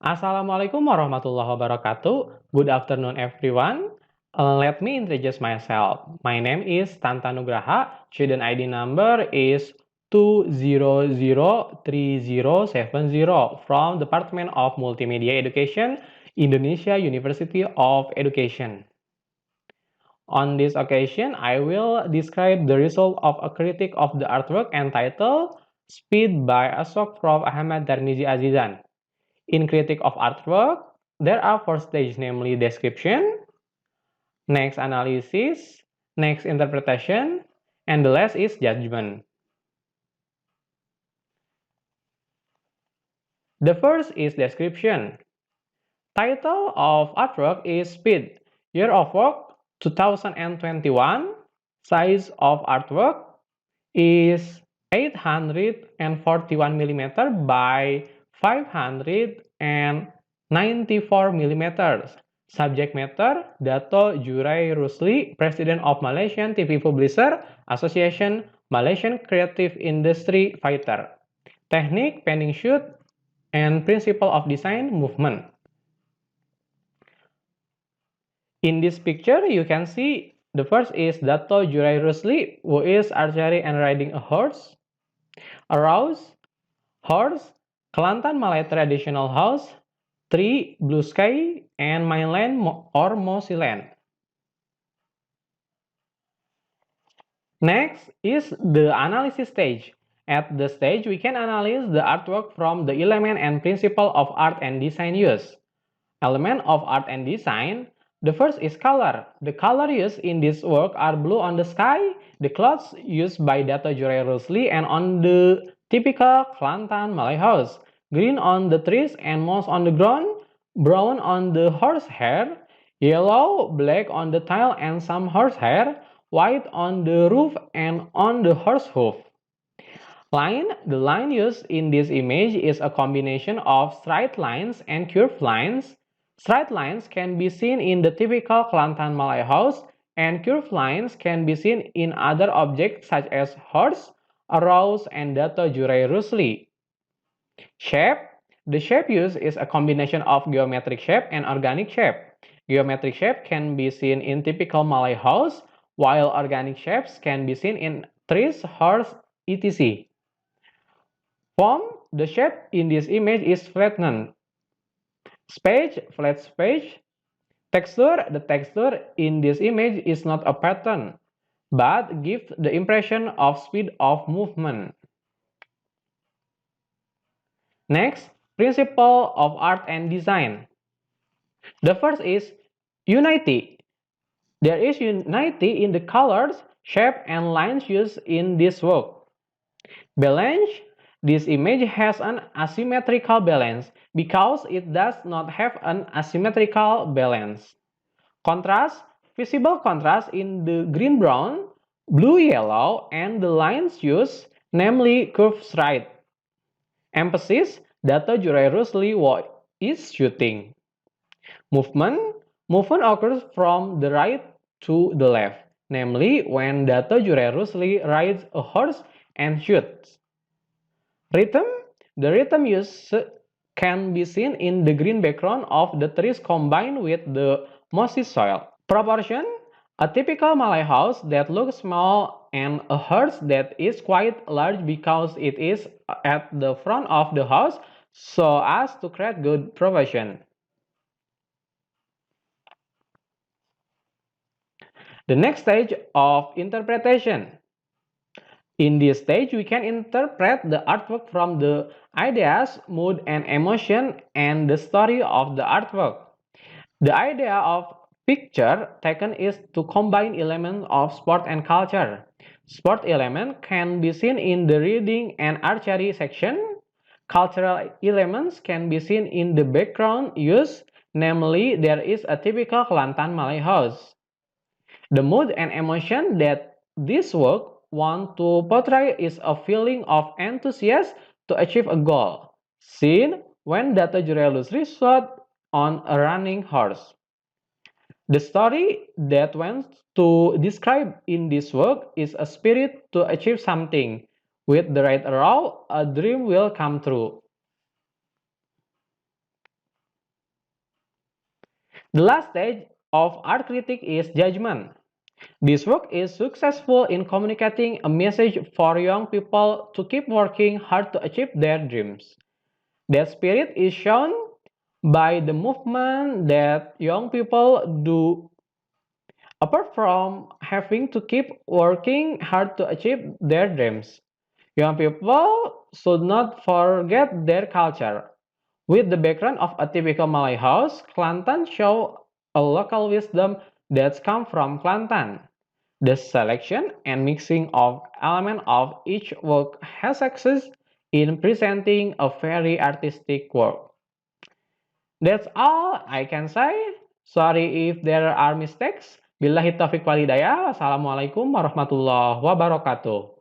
Assalamualaikum warahmatullahi wabarakatuh. Good afternoon, everyone. Let me introduce myself. My name is Tantan Nugraha. Student ID number is 2003070 from Department of Multimedia Education, Indonesia University of Education. On this occasion, I will describe the result of a critique of the artwork entitled Speed by Assoc Prof. Ahamad Tarmizi Azizan. In critique of artwork, there are four stages, namely description, next analysis, next interpretation, and the last is judgment. The first is description. Title of artwork is Speed, Year of Work 2021. Size of artwork is 841 mm by 594 mm. Subject matter, Dato Jurai Rusli, President of Malaysian TV Publisher Association, Malaysian Creative Industry Fighter. Technique, painting shoot, and principle of design, movement. In this picture, you can see the first is Dato Jurai Rusli, who is archery and riding a horse. Arouse, horse, Kelantan Malay traditional house, tree, blue sky, and mainland or mossy land. Next is the analysis stage. At the stage, we can analyze the artwork from the element and principle of art and design use. Element of art and design. The first is color. The color used in this work are blue on the sky, the clothes used by Dato Jurai Rusli, and on the typical Kelantan Malay house. Green on the trees and moss on the ground, brown on the horsehair, yellow, black on the tile and some horsehair, white on the roof and on the horse hoof. Line. The line used in this image is a combination of straight lines and curved lines. Straight lines can be seen in the typical Kelantan Malay house, and curved lines can be seen in other objects such as horse, a rose, and Dato Jurai Rusli. Shape. The shape used is a combination of geometric shape and organic shape. Geometric shape can be seen in typical Malay house, while organic shapes can be seen in trees, horse, etc. Form. The shape in this image is flattened. Space, flat space. Texture. The texture in this image is not a pattern, but gives the impression of speed of movement. Next, principle of art and design. The first is unity. There is unity in the colors, shape, and lines used in this work. Balance. This image has an asymmetrical balance because it does not have an asymmetrical balance. Contrast. Visible contrast in the green-brown, blue-yellow, and the lines used, namely curved straight. Emphasis. Dato Jurai Rusli is shooting. Movement. Movement occurs from the right to the left, namely when Dato Jurai Rusli rides a horse and shoots. Rhythm. The rhythm used can be seen in the green background of the trees combined with the mossy soil. Proportion. A typical Malay house that looks small and a horse that is quite large because it is at the front of the house so as to create good proportion. The next stage of interpretation. In this stage, we can interpret the artwork from the ideas, mood, and emotion and the story of the artwork. The idea of picture taken is to combine elements of sport and culture. Sport element can be seen in the reading and archery section. Cultural elements can be seen in the background used, namely there is a typical Kelantan Malay house. The mood and emotion that this work want to portray is a feeling of enthusiasm to achieve a goal, seen when Dato Jurai Rusli shot on a running horse. The story that wants to describe in this work is a spirit to achieve something. With the right arrow, a dream will come true. The last stage of art critique is judgment. This work is successful in communicating a message for young people to keep working hard to achieve their dreams. That spirit is shown by the movement that young people do. Apart from having to keep working hard to achieve their dreams, young people should not forget their culture. With the background of a typical Malay house, Kelantan show a local wisdom that's come from Kelantan. The selection and mixing of elements of each work has success in presenting a very artistic work. That's all I can say. Sorry if there are mistakes. Billahi taufiq walhidayah. Wassalamualaikum warahmatullahi wabarakatuh.